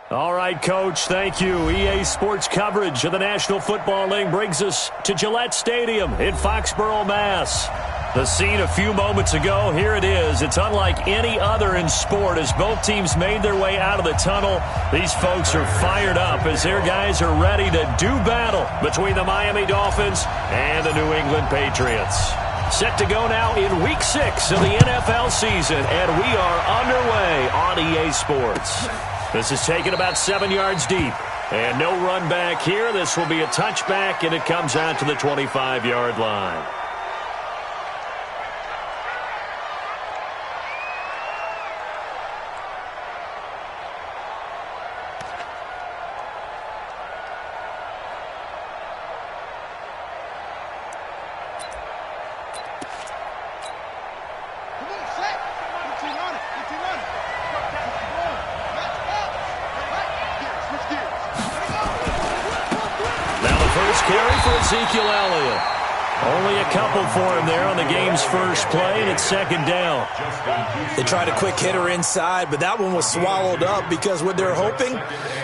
All right, Coach, thank you. EA Sports coverage of the National Football League brings us to Gillette Stadium in Foxborough, Mass. The scene a few moments ago, here it is. It's unlike any other in sport as both teams made their way out of the tunnel. These folks are fired up as their guys are ready to do battle between the Miami Dolphins and the New England Patriots. Set to go now in Week 6 of the NFL season, and we are underway on EA Sports. This is taken about 7 yards deep, and no run back here. This will be a touchback, and it comes out to the 25-yard line. Carry for Ezekiel Elliott. Only a couple for him there on the game's first play, and it's second down. They tried a quick hitter inside, but that one was swallowed up because what they're hoping,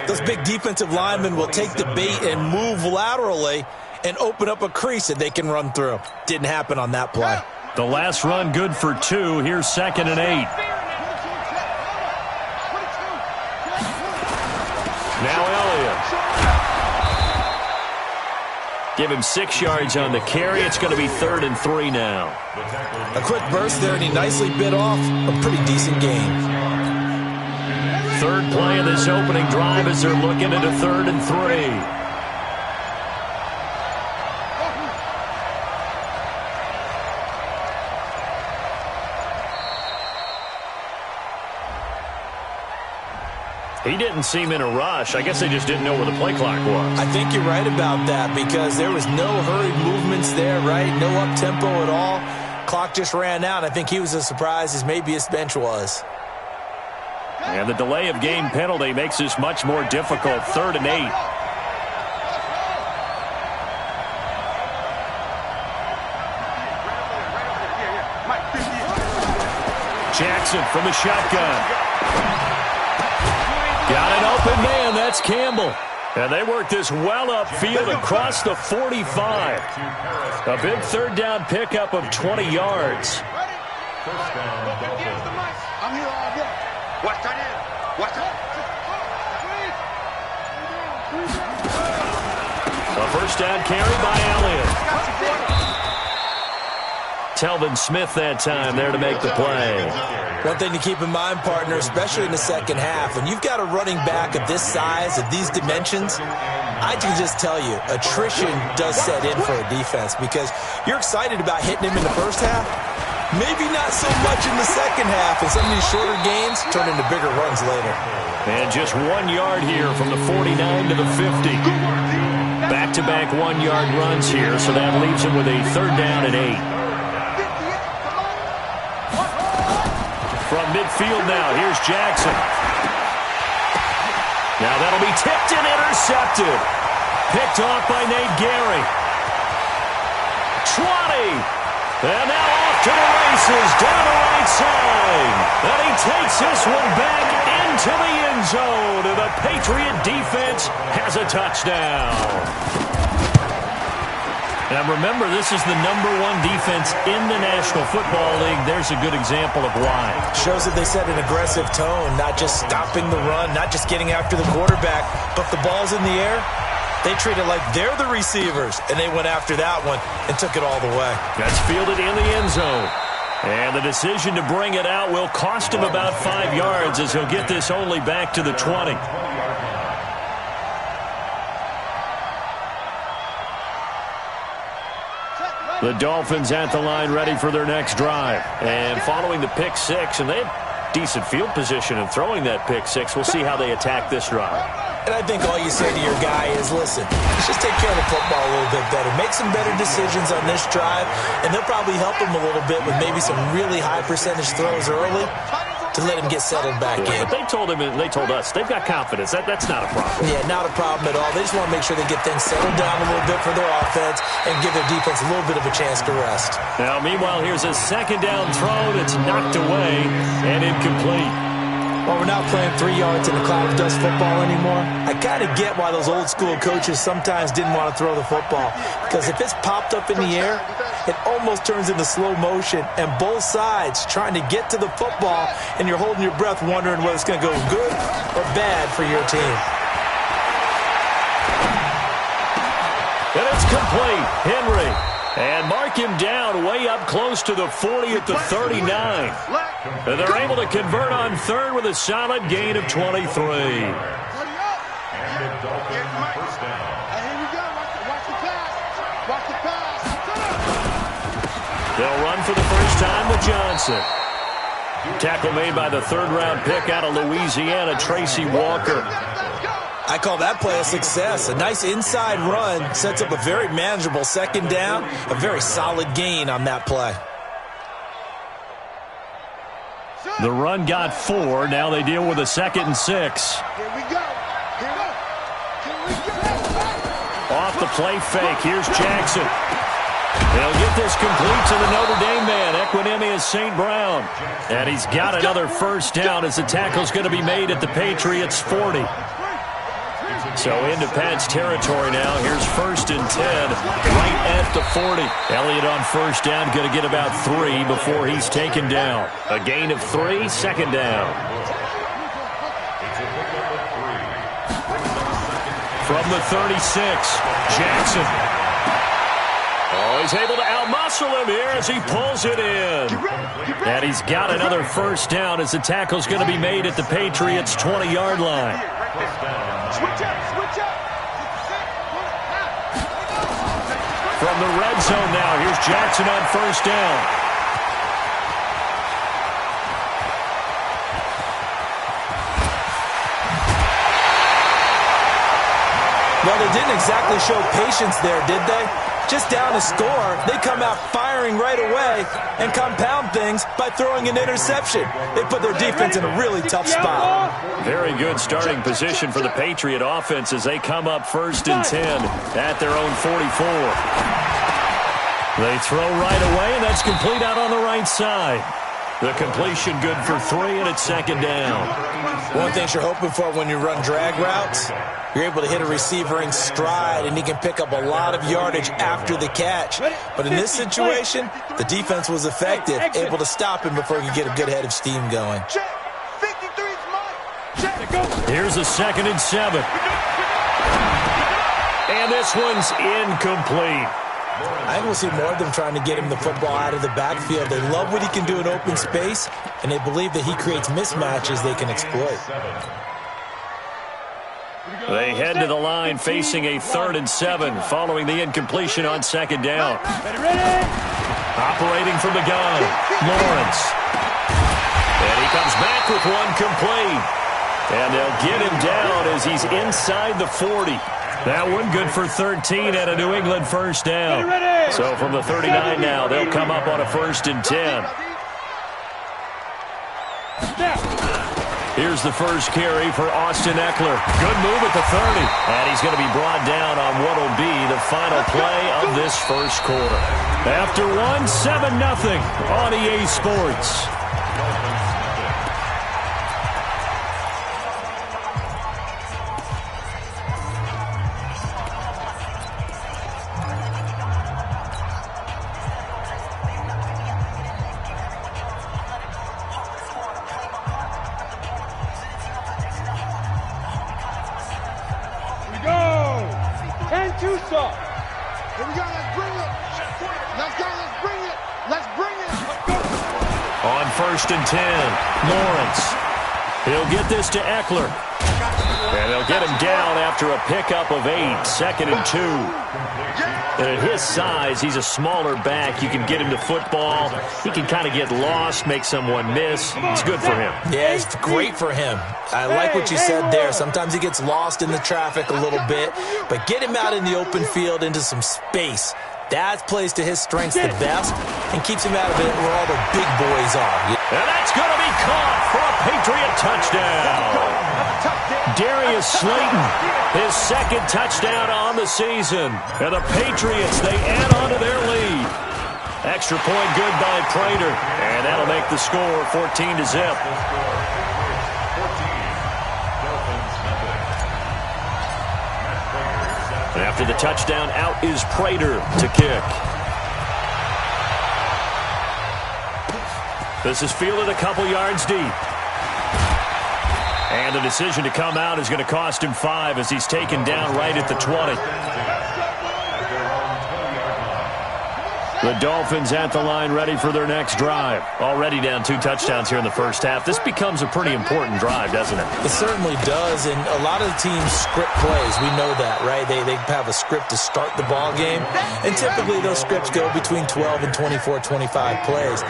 those big defensive linemen will take the bait and move laterally and open up a crease that they can run through. Didn't happen on that play. The last run good for 2. Here's 2nd and 8. Now Elliott. Give him 6 yards on the carry. It's going to be 3rd and 3 now. A quick burst there, and he nicely bit off a pretty decent gain. Third play of this opening drive as they're looking at a 3rd and 3. He didn't seem in a rush. I guess they just didn't know where the play clock was. I think you're right about that because there was no hurried movements there, right? No up-tempo at all. Clock just ran out. I think he was as surprised as maybe his bench was. And the delay of game penalty makes this much more difficult. 3rd and 8. Jackson from the shotgun. Got an open man. That's Campbell. And they work this well upfield across the 45. A big 3rd down pickup of 20 yards. I'm here all day. Watch that in. Watch that. A first down carry by Elliott. Telvin Smith that time there to make the play. One thing to keep in mind, partner, especially in the second half, when you've got a running back of this size, of these dimensions, I can just tell you, attrition does set in for a defense because you're excited about hitting him in the first half. Maybe not so much in the second half, and some of these shorter gains turn into bigger runs later. And just 1 yard here from the 49 to the 50. Back-to-back 1-yard runs here, so that leaves him with a 3rd down and 8. From midfield now, here's Jackson. Now that'll be tipped and intercepted. Picked off by Nate Gary. 20. And now off to the races down the right side. And he takes this one back into the end zone. And the Patriot defense has a touchdown. Now remember, this is the #1 defense in the National Football League. There's a good example of why. Shows that they set an aggressive tone, not just stopping the run, not just getting after the quarterback, but if the ball's in the air, they treat it like they're the receivers, and they went after that one and took it all the way. That's fielded in the end zone. And the decision to bring it out will cost him about 5 yards as he'll get this only back to the 20. The Dolphins at the line ready for their next drive. And following the pick six, and they have decent field position in throwing that pick six. We'll see how they attack this drive. And I think all you say to your guy is, listen, let's just take care of the football a little bit better. Make some better decisions on this drive, and they'll probably help him a little bit with maybe some really high percentage throws early to let him get settled back in. But they told him, and they told us, they've got confidence. That's not a problem. Yeah, not a problem at all. They just want to make sure they get things settled down a little bit for their offense and give their defense a little bit of a chance to rest. Now, meanwhile, here's a second down throw that's knocked away and incomplete. Well, we're not playing 3 yards in a cloud of dust football anymore. I kind of get why those old school coaches sometimes didn't want to throw the football. Because if it's popped up in the air, it almost turns into slow motion. And both sides trying to get to the football, and you're holding your breath wondering whether it's going to go good or bad for your team. And it's complete. Henry. And mark him down way up close to the 40 at the 39. And they're able to convert on third with a solid gain of 23. They'll run for the first time with Johnson. Tackle made by the third-round pick out of Louisiana, Tracy Walker. I call that play a success. A nice inside run sets up a very manageable second down, a very solid gain on that play. The run got 4. Now they deal with a 2nd and 6. Here we go. Off the play fake. Here's Jackson. They'll get this complete to the Notre Dame man, Equinemius St. Brown. And he's got another first down as the tackle's going to be made at the Patriots' 40. So into Pat's territory now. Here's 1st and 10, right at the 40. Elliott on first down, going to get about 3 before he's taken down. A gain of 3, 2nd down. From the 36, Jackson. Oh, he's able to outmuscle him here as he pulls it in. And he's got another first down as the tackle's going to be made at the Patriots' 20-yard line. From the red zone now, here's Jackson on first down. Well, they didn't exactly show patience there, did they? Just down a score, they come out firing right away and compound things by throwing an interception. They put their defense in a really tough spot. Very good starting position for the Patriot offense as they come up 1st and 10 at their own 44. They throw right away, and that's complete out on the right side. The completion good for 3, and it's 2nd down. One of the things you're hoping for when you run drag routes, you're able to hit a receiver in stride, and he can pick up a lot of yardage after the catch. But in this situation, the defense was effective, able to stop him before he could get a good head of steam going. Here's a 2nd and 7. And this one's incomplete. I think we'll see more of them trying to get him the football out of the backfield. They love what he can do in open space, and they believe that he creates mismatches they can exploit. They head to the line facing a 3rd and 7 following the incompletion on 2nd down. Operating from the gun, Lawrence. And he comes back with one complete. And they'll get him down as he's inside the 40. That one good for 13 at a New England first down. So from the 39 now, they'll come up on a 1st and 10. Here's the first carry for Austin Eckler. Good move at the 30. And he's going to be brought down on what will be the final play of this first quarter. After one, 7-0 on EA Sports. On 1st and 10, Lawrence. He'll get this to Eckler. And they'll get him down after a pickup of 8, 2nd and 2. And at his size, he's a smaller back. You can get him to football. He can kind of get lost, make someone miss. It's good for him. Yeah, it's great for him. I like what you said there. Sometimes he gets lost in the traffic a little bit. But get him out in the open field into some space. That plays to his strengths the best and keeps him out of it where all the big boys are. And that's going to be caught for a Patriot touchdown. Darius Slayton, his 2nd touchdown on the season. And the Patriots, they add on to their lead. Extra point good by Prater. And that'll make the score 14-0. After the touchdown, out is Prater to kick. This is fielded a couple yards deep. And the decision to come out is going to cost him 5 as he's taken down right at the 20. The Dolphins at the line ready for their next drive. Already down 2 touchdowns here in the first half. This becomes a pretty important drive, doesn't it? It certainly does, and a lot of the teams script plays. We know that, right? They have a script to start the ball game, and typically those scripts go between 12 and 24, 25 plays.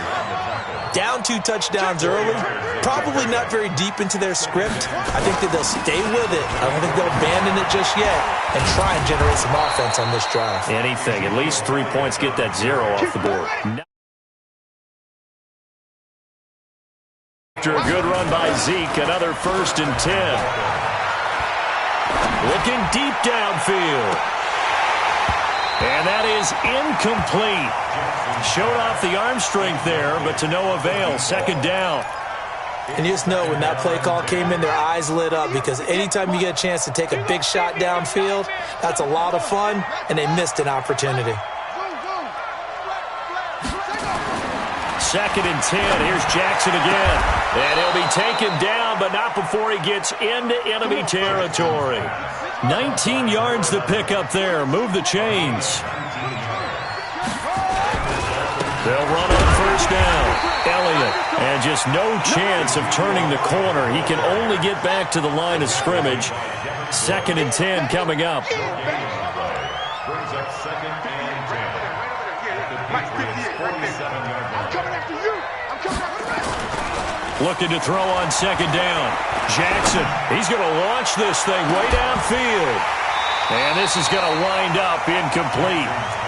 Down 2 touchdowns early, probably not very deep into their script. I think that they'll stay with it. I don't think they'll abandon it just yet and try and generate some offense on this drive. Anything. At least 3 points, get that 0 off the board. After a good run by Zeke, another 1st and 10. Looking deep downfield. And that is incomplete. Showed off the arm strength there, but to no avail. 2nd down. And you just know when that play call came in, their eyes lit up because anytime you get a chance to take a big shot downfield, that's a lot of fun, and they missed an opportunity. 2nd and 10. Here's Jackson again. And he'll be taken down, but not before he gets into enemy territory. 19 yards to pick up there. Move the chains. They'll run on 1st down. Elliott, and just no chance of turning the corner. He can only get back to the line of scrimmage. 2nd and 10 coming up. Looking to throw on 2nd down. Jackson, he's going to launch this thing way downfield. And this is going to wind up incomplete.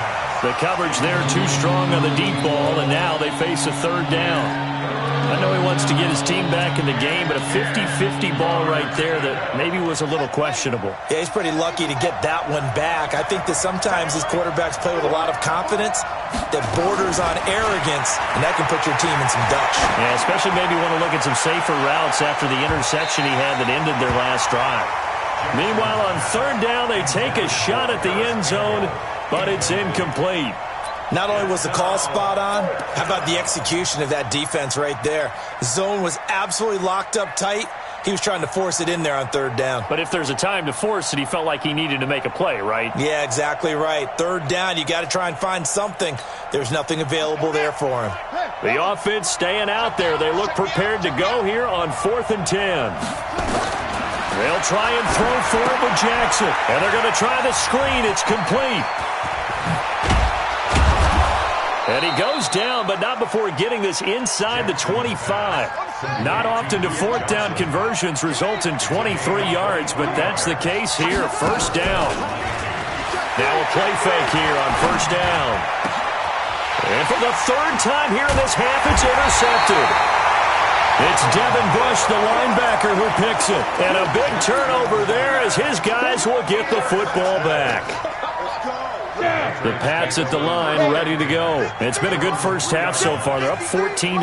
The coverage there too strong on the deep ball, and now they face a 3rd down. I know he wants to get his team back in the game, but a 50-50 ball right there that maybe was a little questionable. Yeah, he's pretty lucky to get that one back. I think that sometimes these quarterbacks play with a lot of confidence that borders on arrogance, and that can put your team in some dutch. Yeah, especially maybe want to look at some safer routes after the interception he had that ended their last drive. Meanwhile, on 3rd down, they take a shot at the end zone, but it's incomplete. Not only was the call spot on, how about the execution of that defense right there? The zone was absolutely locked up tight. He was trying to force it in there on 3rd down. But if there's a time to force it, he felt like he needed to make a play, right? Yeah, exactly right. 3rd down, you got to try and find something. There's nothing available there for him. The offense staying out there. They look prepared to go here on 4th and 10. They'll try and throw for it with Jackson. And they're going to try the screen. It's complete. And he goes down, but not before getting this inside the 25. Not often do 4th down conversions result in 23 yards, but that's the case here. 1st down. Now a play fake here on 1st down. And for the 3rd time here in this half, it's intercepted. It's Devin Bush, the linebacker, who picks it. And a big turnover there as his guys will get the football back. The Pats at the line, ready to go. It's been a good first half so far. They're up 14-0.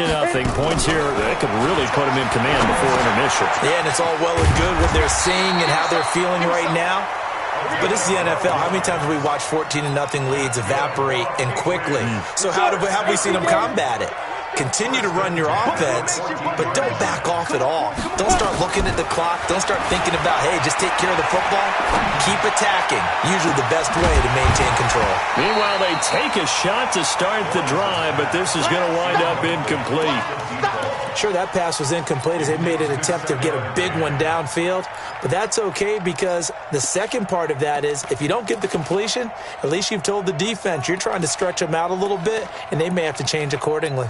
Points here that could really put them in command before intermission. Yeah, and it's all well and good what they're seeing and how they're feeling right now. But this is the NFL. How many times have we watched 14-0 leads evaporate and quickly? So how have we seen them combat it? Continue to run your offense, but don't back off at all. Don't start looking at the clock. Don't start thinking about, hey, just take care of the football. Keep attacking. Usually the best way to maintain control. Meanwhile, they take a shot to start the drive, but this is going to wind up incomplete. Sure, that pass was incomplete as they made an attempt to get a big one downfield, but that's okay because the second part of that is if you don't get the completion, at least you've told the defense you're trying to stretch them out a little bit, and they may have to change accordingly.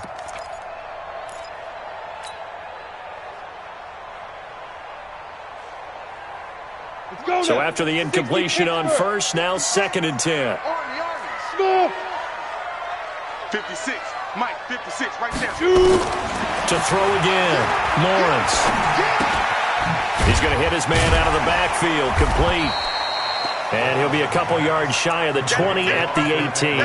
So after the incompletion on 1st, now 2nd and 10. 56, Mike, 56, right there. To throw again, Lawrence. He's going to hit his man out of the backfield, complete. And he'll be a couple yards shy of the 20 at the 18.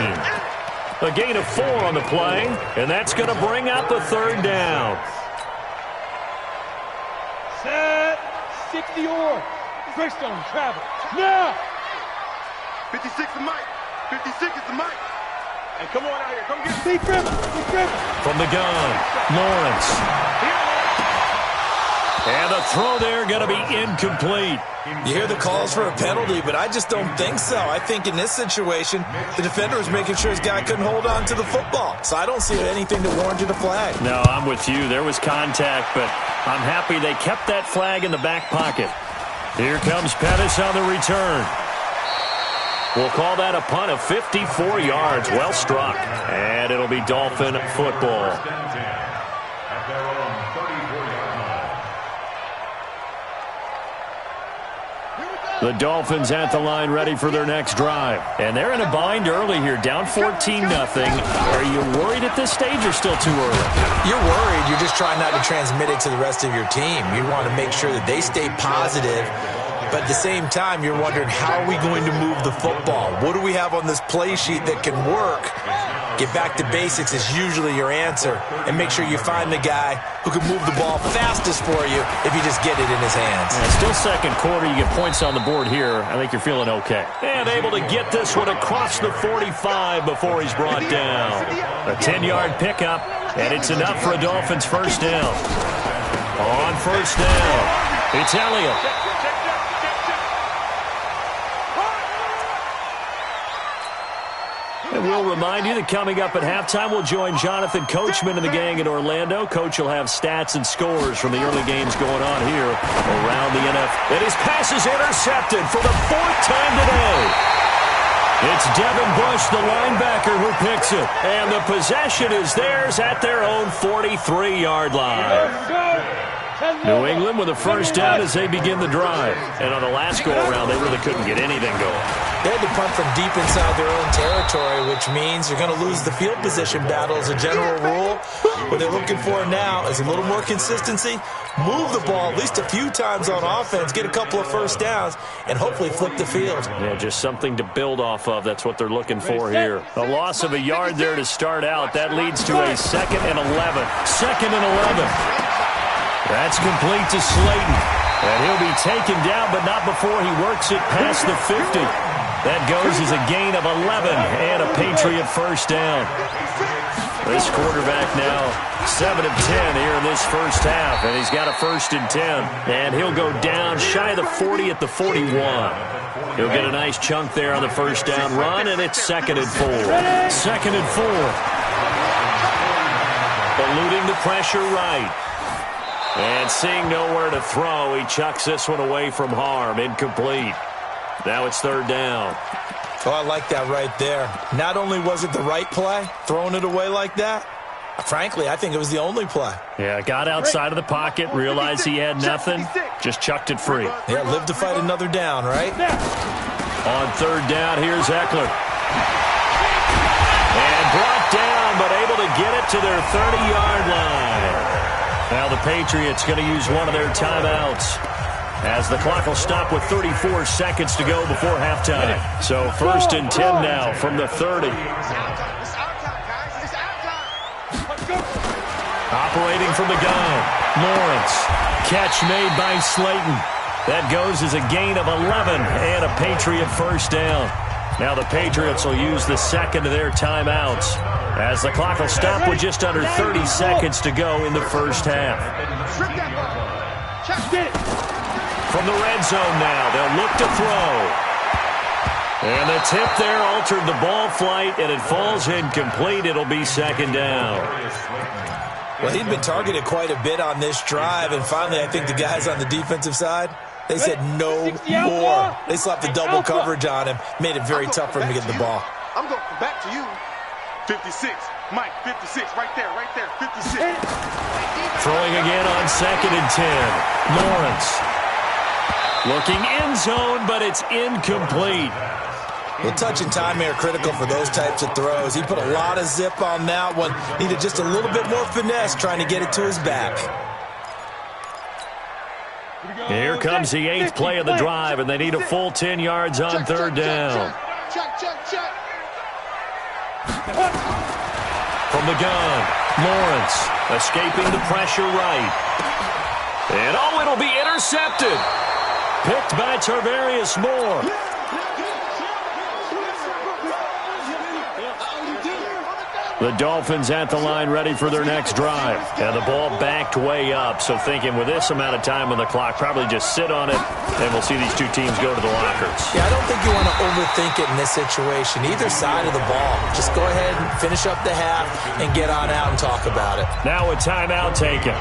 A gain of 4 on the play, and that's going to bring up a 3rd down. Set, 60 or. Greystone, travel, now! 56 is Mike. 56 is the Mike. And come on out here. Come get me. From the gun, Lawrence. And the throw there going to be incomplete. You hear the calls for a penalty, but I just don't think so. I think in this situation, the defender was making sure his guy couldn't hold on to the football. So I don't see anything to warrant a flag. No, I'm with you. There was contact, but I'm happy they kept that flag in the back pocket. Here comes Pettis on the return. We'll call that a punt of 54 yards. Well struck. And it'll be Dolphin football. The Dolphins at the line ready for their next drive. And they're in a bind early here, down 14-0. Are you worried at this stage or still too early? You're worried. You're just trying not to transmit it to the rest of your team. You want to make sure that they stay positive. But at the same time, you're wondering, how are we going to move the football? What do we have on this play sheet that can work? Get back to basics is usually your answer. And make sure you find the guy who can move the ball fastest for you if you just get it in his hands. And still second quarter, you get points on the board here. I think you're feeling okay. And able to get this one across the 45 before he's brought down. A 10-yard pickup, and it's enough for a Dolphins first down. On first down, it's Elliott. And we'll remind you that coming up at halftime, we'll join Jonathan Coachman and the gang in Orlando. Coach will have stats and scores from the early games going on here around the NFL. And his pass is intercepted for the fourth time today. It's Devin Bush, the linebacker, who picks it. And the possession is theirs at their own 43-yard line. New England with a first down as they begin the drive. And on the last go-around, they really couldn't get anything going. They had to punt from deep inside their own territory, which means you're going to lose the field position battle as a general rule. What they're looking for now is a little more consistency, move the ball at least a few times on offense, get a couple of first downs, and hopefully flip the field. Yeah, just something to build off of. That's what they're looking for here. A loss of a yard there to start out. That leads to a 2nd and 11. 2nd and 11. That's complete to Slayton. And he'll be taken down, but not before he works it past the 50. That goes as a gain of 11 and a Patriot first down. This quarterback now 7 of 10 here in this first half, and he's got a 1st and 10. And he'll go down shy of the 40 at the 41. He'll get a nice chunk there on the first down run, and it's 2nd and 4. 2nd and 4. Eluding the pressure right. And seeing nowhere to throw, he chucks this one away from harm. Incomplete. Now it's 3rd down. Oh, I like that right there. Not only was it the right play, throwing it away like that, frankly, I think it was the only play. Yeah, got outside of the pocket, realized he had nothing, just chucked it free. Yeah, live to fight another down, right? On 3rd down, here's Eckler. And brought down, but able to get it to their 30-yard line. Now the Patriots going to use one of their timeouts as the clock will stop with 34 seconds to go before halftime. So 1st and 10 now from the 30. Operating from the gun, Lawrence. Catch made by Slayton. That goes as a gain of 11 and a Patriot first down. Now the Patriots will use the 2nd of their timeouts as the clock will stop with just under 30 seconds to go in the first half. From the red zone now, they'll look to throw. And the tip there altered the ball flight, and it falls incomplete. It'll be 2nd down. Well, he'd been targeted quite a bit on this drive, and finally I think the guys on the defensive side, they said no more. They slapped the double coverage on him, made it very tough for him to get the ball. I'm going back to you. 56. Mike, 56. Right there, 56. Throwing again on 2nd and 10. Lawrence. Looking end zone, but it's incomplete. Well, touch and time are critical for those types of throws. He put a lot of zip on that one. Needed just a little bit more finesse trying to get it to his back. Here comes the 8th play of the drive, and they need a full 10 yards on 3rd down. From the gun, Lawrence escaping the pressure right. And oh, it'll be intercepted. Picked by Tarvarius Moore. The Dolphins at the line ready for their next drive. And the ball backed way up. So thinking with this amount of time on the clock, probably just sit on it, and we'll see these two teams go to the lockers. Yeah, I don't think you want to overthink it in this situation. Either side of the ball. Just go ahead and finish up the half and get on out and talk about it. Now a timeout taken.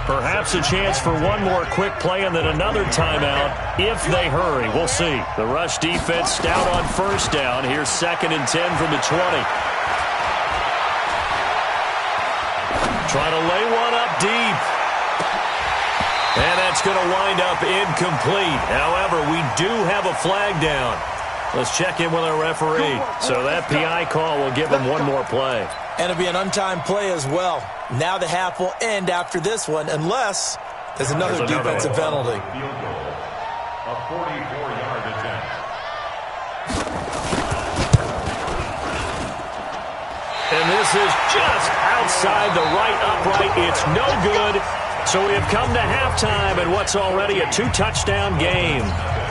Perhaps a chance for one more quick play and then another timeout if they hurry. We'll see. The rush defense stout on first down. Here's 2nd and 10 from the 20. Trying to lay one up deep. And that's going to wind up incomplete. However, we do have a flag down. Let's check in with our referee. So that PI call will give him one more play. And it'll be an untimed play as well. Now the half will end after this one unless there's another defensive penalty. Field goal. A 44-yard attempt. And this is just outside the right upright. It's no good. So we have come to halftime in what's already a 2-touchdown game.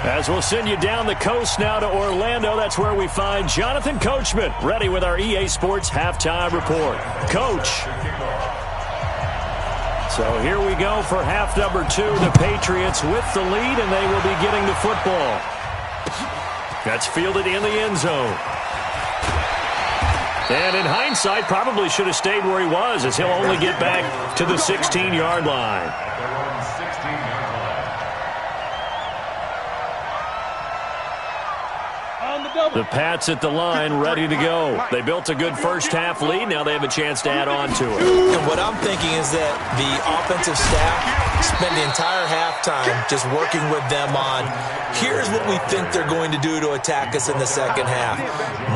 As we'll send you down the coast now to Orlando, that's where we find Jonathan Coachman, ready with our EA Sports Halftime Report. Coach. So here we go for half number 2. The Patriots with the lead, and they will be getting the football. That's fielded in the end zone. And in hindsight, probably should have stayed where he was, as he'll only get back to the 16-yard line. The Pats at the line, ready to go. They built a good first-half lead. Now they have a chance to add on to it. And what I'm thinking is that the offensive staff spent the entire halftime just working with them on, here's what we think they're going to do to attack us in the second half.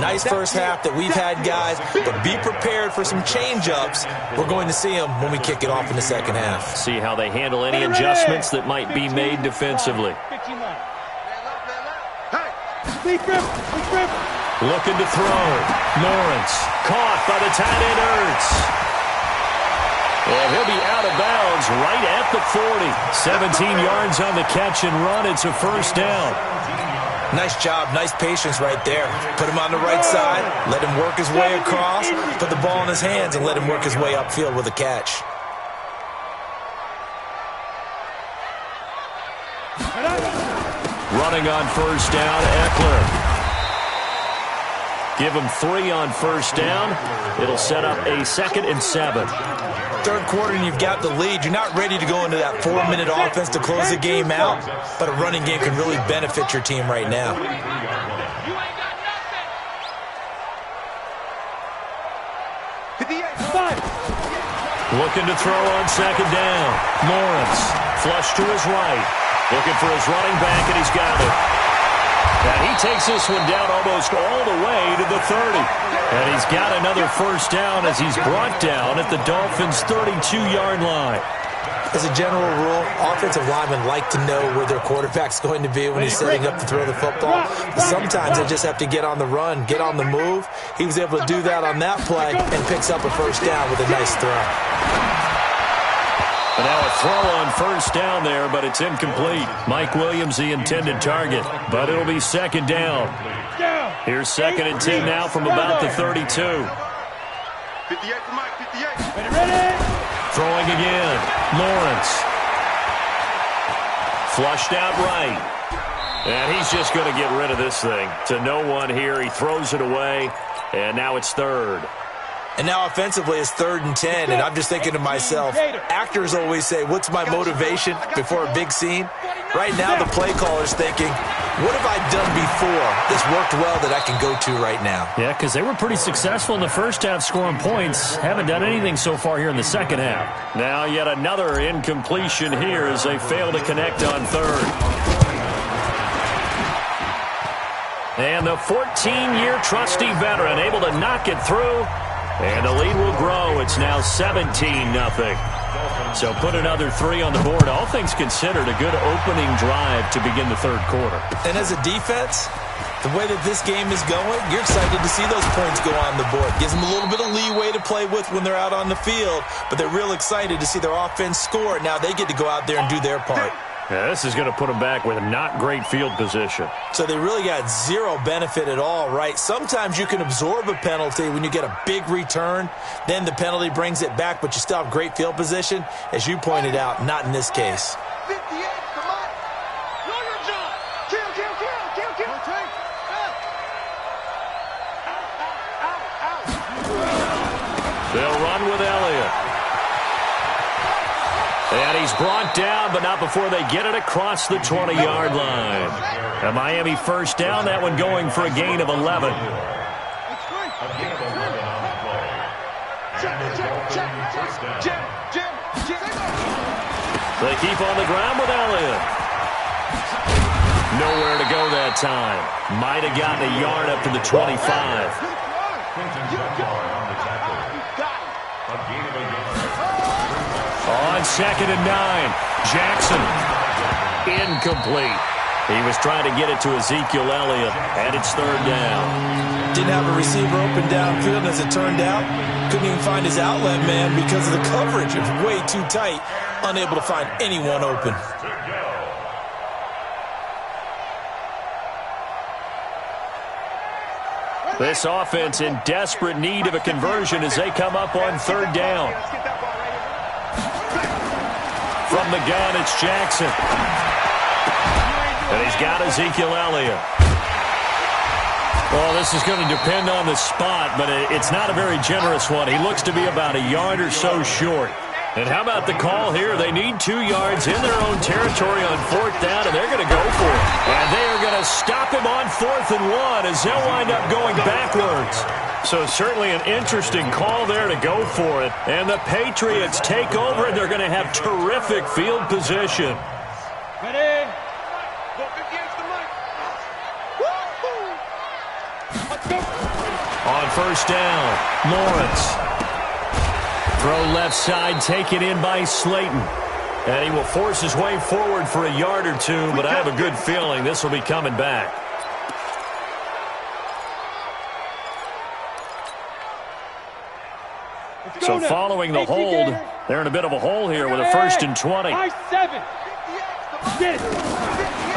Nice first half that we've had, guys, but be prepared for some change-ups. We're going to see them when we kick it off in the second half. See how they handle any adjustments that might be made defensively. Looking to throw. Lawrence caught by the tight end Ertz. And he'll be out of bounds right at the 40. 17 yards on the catch and run. It's a first down. Nice job. Nice patience right there. Put him on the right side. Let him work his way across. Put the ball in his hands and let him work his way upfield with a catch. Running on first down, Eckler. Give him 3 on first down. It'll set up a 2nd and 7. Third quarter and you've got the lead. You're not ready to go into that 4-minute offense to close the game out, but a running game can really benefit your team right now. Looking to throw on second down. Lawrence, flush to his right. Looking for his running back, and he's got it. And he takes this one down almost all the way to the 30. And he's got another first down as he's brought down at the Dolphins' 32-yard line. As a general rule, offensive linemen like to know where their quarterback's going to be when he's setting up to throw the football. But sometimes they just have to get on the run, get on the move. He was able to do that on that play and picks up a first down with a nice throw. And now a throw on first down there, but it's incomplete. Mike Williams, the intended target, but it'll be second down. Here's 2nd and 10 now from about the 32. 58 for Mike, 58. Throwing again. Lawrence. Flushed out right. And he's just going to get rid of this thing. To no one here. He throws it away, and now it's 3rd. And now offensively it's 3rd and 10, and I'm just thinking to myself, actors always say, what's my motivation before a big scene? Right now the play caller's thinking, what have I done before that's worked well that I can go to right now? Yeah, because they were pretty successful in the first half scoring points. Haven't done anything so far here in the second half. Now yet another incompletion here as they fail to connect on 3rd. And the 14-year trusty veteran able to knock it through. And the lead will grow. It's now 17-0. So put another 3 on the board. All things considered, a good opening drive to begin the 3rd quarter. And as a defense, the way that this game is going, you're excited to see those points go on the board. Gives them a little bit of leeway to play with when they're out on the field, but they're real excited to see their offense score. Now they get to go out there and do their part. Yeah, this is going to put them back with not great field position. So they really got zero benefit at all, right? Sometimes you can absorb a penalty when you get a big return. Then the penalty brings it back, but you still have great field position. As you pointed out, not in this case. 58, come on. Know your job. Kill. They'll run with Elliott. And he's brought down, but not before they get it across the 20-yard line. A Miami first down, that one going for a gain of 11. They keep on the ground with Elliott. Nowhere to go that time. Might have gotten a yard up to the 25. On 2nd and 9, Jackson. Incomplete. He was trying to get it to Ezekiel Elliott, and it's 3rd down. Didn't have a receiver open downfield, as it turned out. Couldn't even find his outlet man because of the coverage. It was way too tight. Unable to find anyone open. This offense in desperate need of a conversion as they come up on 3rd down. From the gun, it's Jackson. And he's got Ezekiel Elliott. Well, this is going to depend on the spot, but it's not a very generous one. He looks to be about a yard or so short. And how about the call here? They need 2 yards in their own territory on 4th down, and they're going to go for it. And they are going to stop him on 4th and 1 as they'll wind up going backwards. So certainly an interesting call there to go for it. And the Patriots take over, and they're going to have terrific field position. Ready? Go against the mic. On 1st down, Lawrence. Throw left side, taken in by Slayton. And he will force his way forward for a yard or two, but I have a good feeling this will be coming back. So following the hold, they're in a bit of a hole here with a 1st and 20.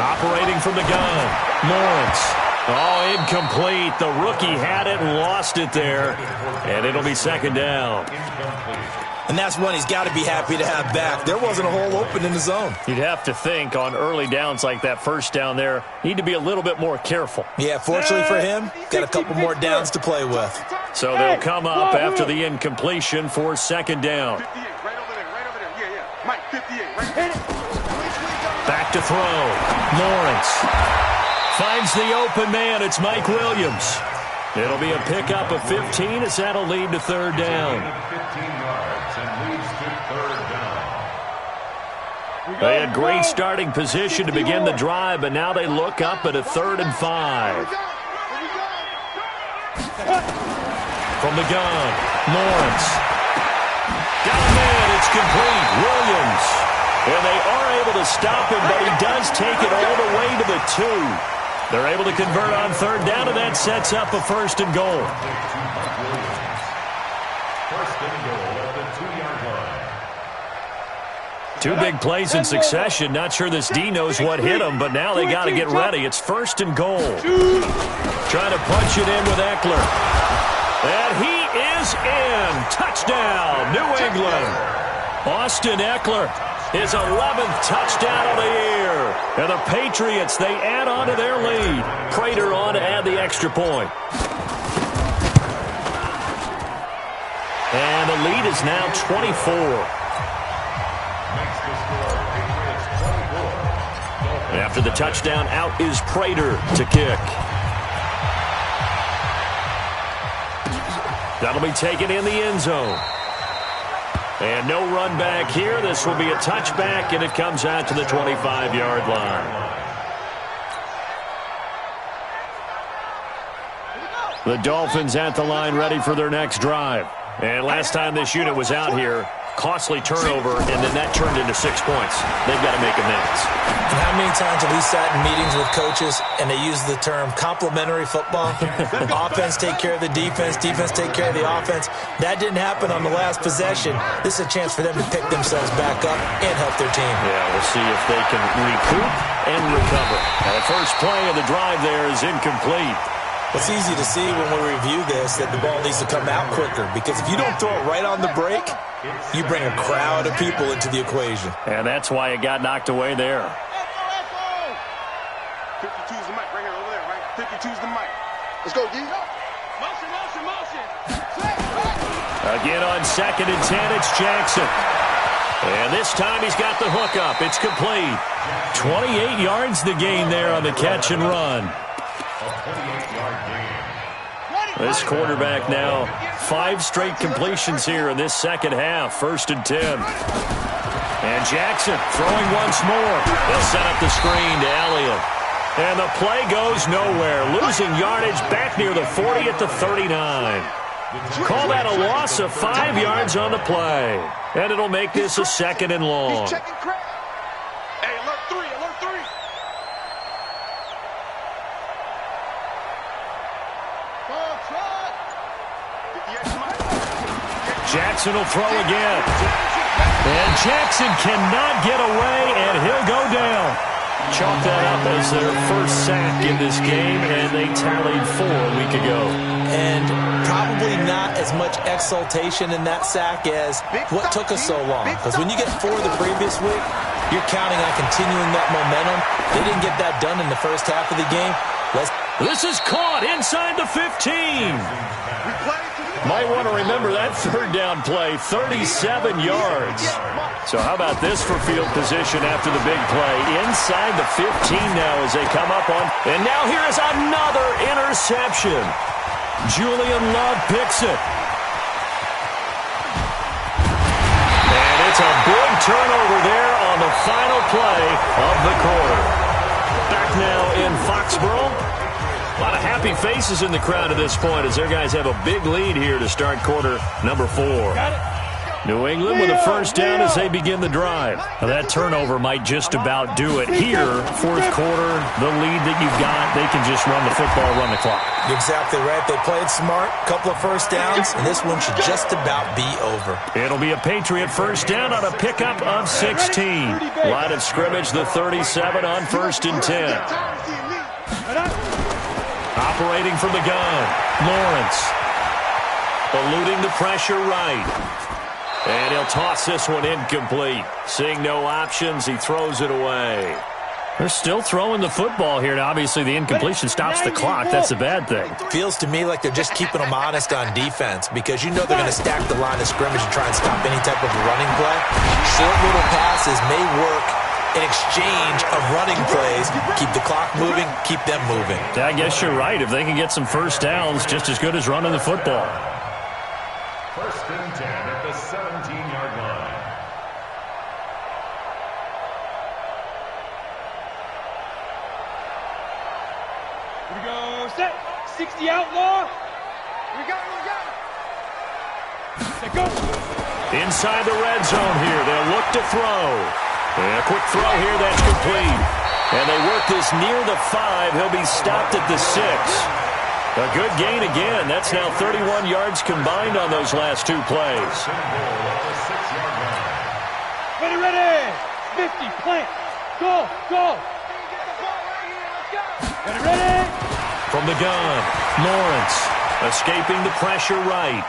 Operating from the gun, Lawrence. Oh, incomplete. The rookie had it and lost it there. And it'll be 2nd down. And that's one he's got to be happy to have back. There wasn't a hole open in the zone. You'd have to think on early downs like that 1st down there, need to be a little bit more careful. Yeah, fortunately for him, got a couple more downs to play with. So they'll come up after the incompletion for 2nd down. 58, right over there. Yeah. Mike, 58, right there. Back to throw. Lawrence finds the open man. It's Mike Williams. It'll be a pickup of 15 as that'll lead to 3rd down. 15 yards and leads to 3rd down. They had great starting position to begin the drive, but now they look up at a 3rd and 5. From the gun, Lawrence. Got a man, it's complete. Williams. And they are able to stop him, but he does take it all the way to the 2. They're able to convert on 3rd down, and that sets up a 1st and goal. 1st and goal at the 2-yard line. 2 big plays in succession. Not sure this D knows what hit him, but now they got to get ready. It's 1st and goal. Trying to punch it in with Eckler. And he is in. Touchdown, New England. Austin Eckler. His 11th touchdown of the year. And the Patriots, they add on to their lead. Prater on to add the extra point. And the lead is now 24. Makes the score, Patriots 24. After the touchdown, out is Prater to kick. That'll be taken in the end zone. And no run back here. This will be a touchback, and it comes out to the 25-yard line. The Dolphins at the line ready for their next drive. And last time this unit was out here, Costly turnover, and then that turned into 6 points. They've got to make amends. And how many times have we sat in meetings with coaches and they use the term complementary football? Offense take care of the defense, defense take care of the offense. That didn't happen on the last possession. This is a chance for them to pick themselves back up and help their team. Yeah, we'll see if they can recoup and recover. Now, the first play of the drive there is incomplete. It's easy to see when we review this that the ball needs to come out quicker, because if you don't throw it right on the break, you bring a crowd of people into the equation. And that's why it got knocked away there. 52's the mic right here, over there, right? 52's the mic. Let's go, D. Motion, motion, motion. Again on 2nd and 10, it's Jackson. And this time he's got the hook up. It's complete. 28 yards the gain there on the catch and run. This quarterback now, 5 straight completions here in this second half. 1st and 10. And Jackson throwing once more. They'll set up the screen to Elliott. And the play goes nowhere. Losing yardage back near the 40 at the 39. Call that a loss of 5 yards on the play. And it'll make this a 2nd and long. Hey, alert 3, alert 3. Jackson will throw again. And Jackson cannot get away, and he'll go down. Chalk that up as their first sack in this game, and they tallied 4 a week ago. And probably not as much exultation in that sack as what took us so long. Because when you get 4 the previous week, you're counting on continuing that momentum. They didn't get that done in the first half of the game. This is caught inside the 15. Might want to remember that 3rd down play, 37 yards. So how about this for field position after the big play? Inside the 15 now as they come up on. And now here is another interception. Julian Love picks it. And it's a big turnover there on the final play of the quarter. Back now in Foxborough. A lot of happy faces in the crowd at this point as their guys have a big lead here to start quarter number 4. New England with a 1st down as they begin the drive. Now that turnover might just about do it. Here, 4th quarter, the lead that you've got, they can just run the football, run the clock. You're exactly right. They played smart, couple of 1st downs, and this one should just about be over. It'll be a Patriot 1st down on a pickup of 16. Line of scrimmage, the 37 on 1st and 10. Operating from the gun, Lawrence. Eluding the pressure right. And he'll toss this one incomplete. Seeing no options, he throws it away. They're still throwing the football here. Now, obviously, the incompletion stops the clock. That's a bad thing. Feels to me like they're just keeping them honest on defense, because you know they're going to stack the line of scrimmage and try and stop any type of running play. Short little passes may work in exchange of running plays. Keep the clock moving, keep them moving. Yeah, I guess you're right. If they can get some 1st downs, just as good as running the football. 1st and 10 at the 17-yard line. Here we go, set. 60 outlaw. We got it. Set, go. Inside the red zone here. They'll look to throw. And a quick throw here, that's complete. And they work this near the 5. He'll be stopped at the 6. A good gain again. That's now 31 yards combined on those last 2 plays. Ready, ready. 50, plant. Go, go. Ready, ready. From the gun, Lawrence escaping the pressure right.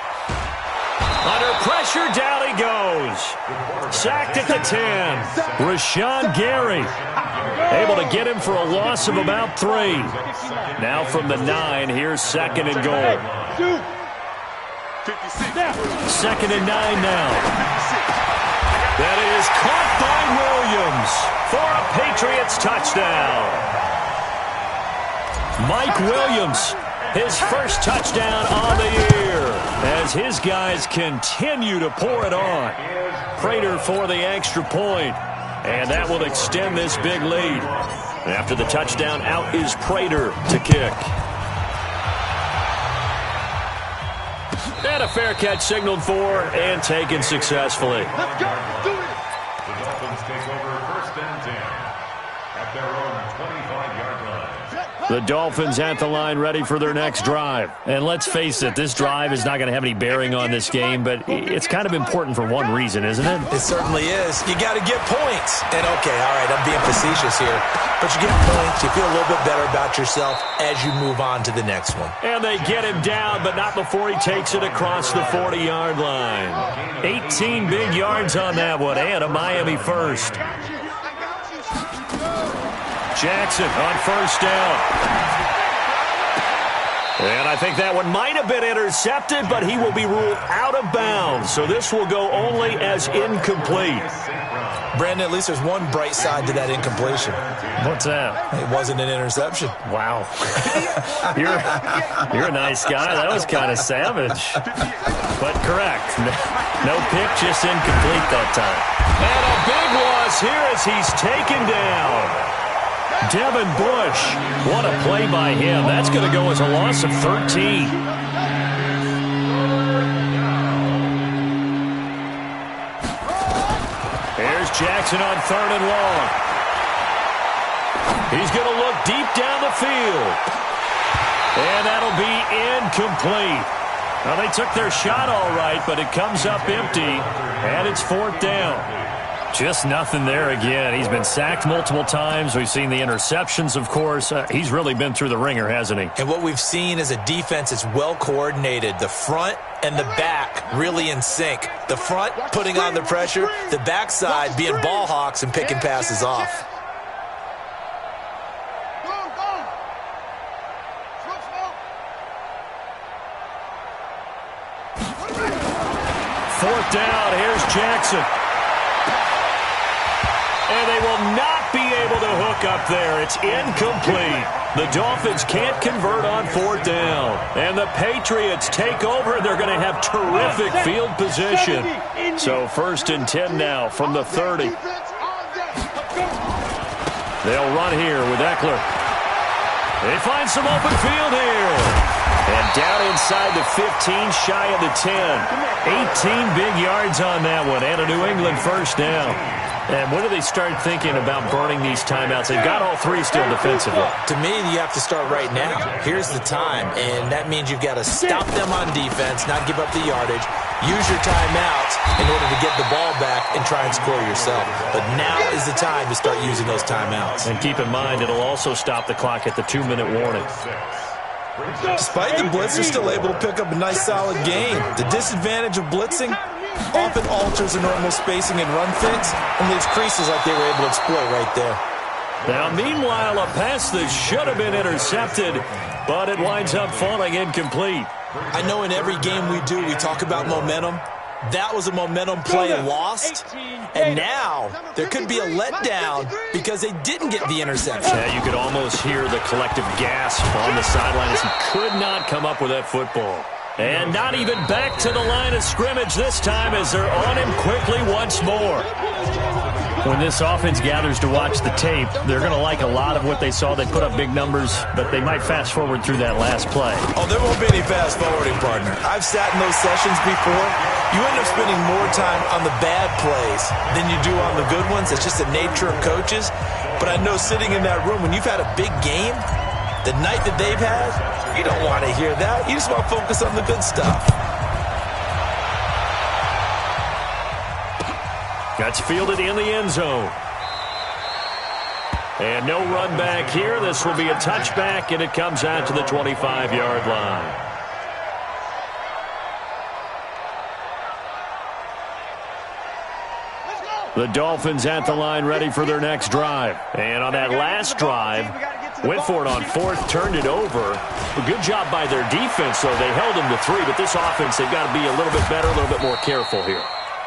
Under pressure, down he goes. Sacked at the 10. Rashawn Gary able to get him for a loss of about 3. Now from the 9, here's 2nd and goal. 2nd and 9 now. That is caught by Williams for a Patriots touchdown. Mike Williams, his first touchdown on the year, as his guys continue to pour it on. Prater for the extra point, and that will extend this big lead. After the touchdown, out is Prater to kick. And a fair catch signaled for and taken successfully. Let's go. Do it. The Dolphins take over 1st and 10 at their own 25-yard line. The Dolphins at the line ready for their next drive. And let's face it, this drive is not going to have any bearing on this game, but it's kind of important for one reason, isn't it? It certainly is. You got to get points. And, okay, all right, I'm being facetious here. But you get points, you feel a little bit better about yourself as you move on to the next one. And they get him down, but not before he takes it across the 40-yard line. 18 big yards on that one, and a Miami first. Jackson on 1st down. And I think that one might have been intercepted, but he will be ruled out of bounds. So this will go only as incomplete. Brandon, at least there's one bright side to that incompletion. What's that? It wasn't an interception. Wow. You're a nice guy. That was kind of savage. But correct. No pick, just incomplete that time. And a big loss here as he's taken down. Devin Bush, what a play by him. That's going to go as a loss of 13. Here's Jackson on 3rd and long. He's going to look deep down the field. And that'll be incomplete. Well, they took their shot all right, but it comes up empty, and it's 4th down. Just nothing there again. He's been sacked multiple times. We've seen the interceptions, of course. He's really been through the ringer, hasn't he? And what we've seen is a defense that's well coordinated. The front and the back really in sync. The front putting on the pressure, the backside being ball hawks and picking passes off. Fourth down. Here's Jackson. And they will not be able to hook up there. It's incomplete. The Dolphins can't convert on 4th down. And the Patriots take over. They're going to have terrific field position. So 1st and 10 now from the 30. They'll run here with Eckler. They find some open field here. And down inside the 15, shy of the 10. 18 big yards on that one. And a New England 1st down. And when do they start thinking about burning these timeouts? They've got all 3 still defensively. To me, you have to start right now. Here's the time, and that means you've got to stop them on defense, not give up the yardage, use your timeouts in order to get the ball back and try and score yourself. But now is the time to start using those timeouts. And keep in mind, it'll also stop the clock at the 2-minute warning. Despite the blitz, they're still able to pick up a nice, solid game. The disadvantage of blitzing often alters the normal spacing and run fits and leaves creases like they were able to exploit right there. Now, meanwhile, a pass that should have been intercepted, but it winds up falling incomplete. I know in every game we do, we talk about momentum. That was a momentum play lost, and now there could be a letdown because they didn't get the interception. Yeah, you could almost hear the collective gasp on the sideline as he could not come up with that football. And not even back to the line of scrimmage this time as they're on him quickly once more. When this offense gathers to watch the tape, they're going to like a lot of what they saw. They put up big numbers, but they might fast forward through that last play. Oh, there won't be any fast forwarding, partner. I've sat in those sessions before. You end up spending more time on the bad plays than you do on the good ones. It's just the nature of coaches. But I know sitting in that room, when you've had a big game, the night that they've had, you don't want to hear that. You just want to focus on the good stuff. That's fielded in the end zone. And no run back here. This will be a touchback, and it comes out to the 25-yard line. The Dolphins at the line ready for their next drive. And on that last drive, went for it on 4th, turned it over. A good job by their defense, though. They held them to 3, but this offense, they've got to be a little bit better, a little bit more careful here.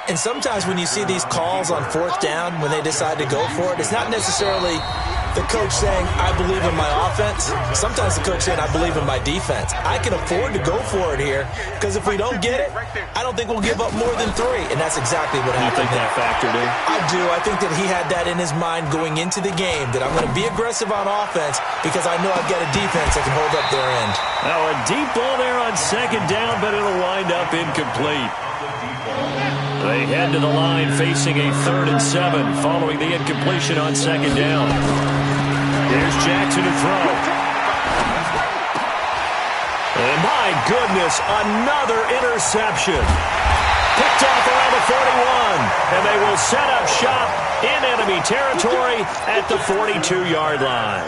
And sometimes when you see these calls on 4th down, when they decide to go for it, it's not necessarily the coach saying, I believe in my offense. Sometimes the coach saying, I believe in my defense. I can afford to go for it here because if we don't get it, I don't think we'll give up more than 3. And that's exactly what happened. You think that factored in? I do. I think that he had that in his mind going into the game, that I'm going to be aggressive on offense because I know I've got a defense that can hold up their end. Now a deep ball there on second down, but it'll wind up incomplete. They head to the line facing a 3rd and 7 following the incompletion on second down. Here's Jackson to throw. And my goodness, another interception. Picked off around the 41, and they will set up shop in enemy territory at the 42-yard line.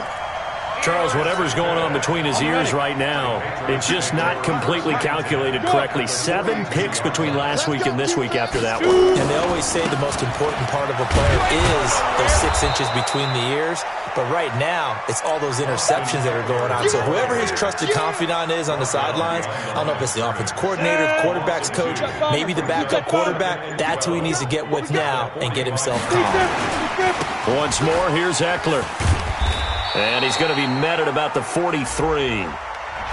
Charles, whatever's going on between his ears right now, it's just not completely calculated correctly. 7 picks between last week and this week after that one. And they always say the most important part of a player is those 6 inches between the ears. But right now, it's all those interceptions that are going on. So whoever his trusted confidant is on the sidelines, I don't know if it's the offense coordinator, the quarterback's coach, maybe the backup quarterback, that's who he needs to get with now and get himself calm. Once more, here's Eckler. And he's going to be met at about the 43.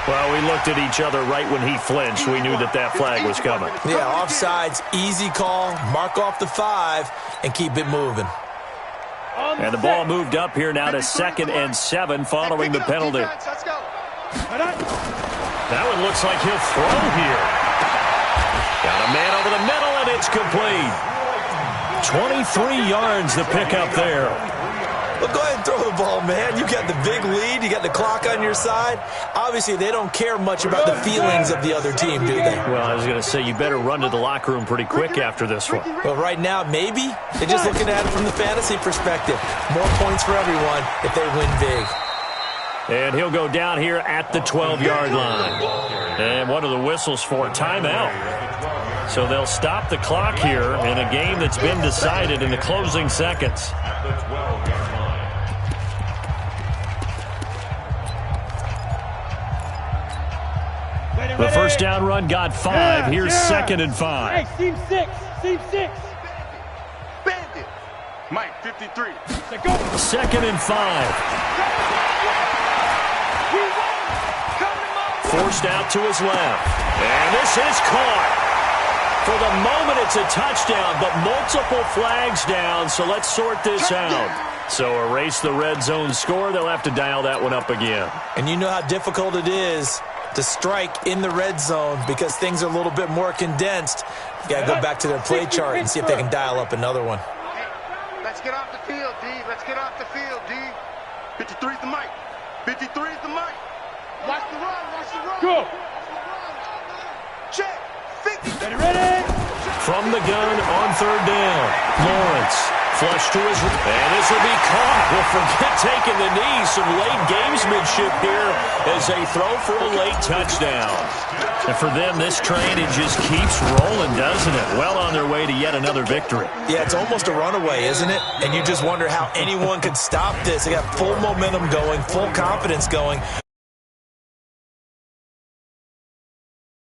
Well, we looked at each other right when he flinched. We knew that that flag was coming. Yeah, offsides, easy call, mark off the 5, and keep it moving. And the ball moved up here now to 2nd and 7 following the penalty. That one looks like he'll throw here. Got a man over the middle, and it's complete. 23 yards the pickup there. Well, go ahead and throw the ball, man. You got the big lead. You got the clock on your side. Obviously, they don't care much about the feelings of the other team, do they? Well, I was going to say, you better run to the locker room pretty quick after this one. Well, right now, maybe. They're just looking at it from the fantasy perspective. More points for everyone if they win big. And he'll go down here at the 12-yard line. And what are the whistles for? Timeout. So they'll stop the clock here in a game that's been decided in the closing seconds. At the 12-yard line. The first down run got 5. Here's 2nd and 5. Hey, team 6. Team 6. Bandit. Mike, 53. 2nd and 5. Forced out to his left. And this is caught. For the moment, it's a touchdown, but multiple flags down, so let's sort this out. So erase the red zone score. They'll have to dial that one up again. And you know how difficult it is to strike in the red zone because things are a little bit more condensed. You got to go back to their play chart and see if they can dial up another one. Let's get off the field, D. Let's get off the field, D. 53's the mic. 53's the mic. Watch the run. Watch the run. Go. Check. 50. Ready? From the gun on 3rd down. Lawrence flush to his right. And this will be caught. We'll forget taking the knee. Some late gamesmanship here as they throw for a late touchdown. And for them, this train, it just keeps rolling, doesn't it? Well on their way to yet another victory. Yeah, it's almost a runaway, isn't it? And you just wonder how anyone could stop this. They got full momentum going, full confidence going.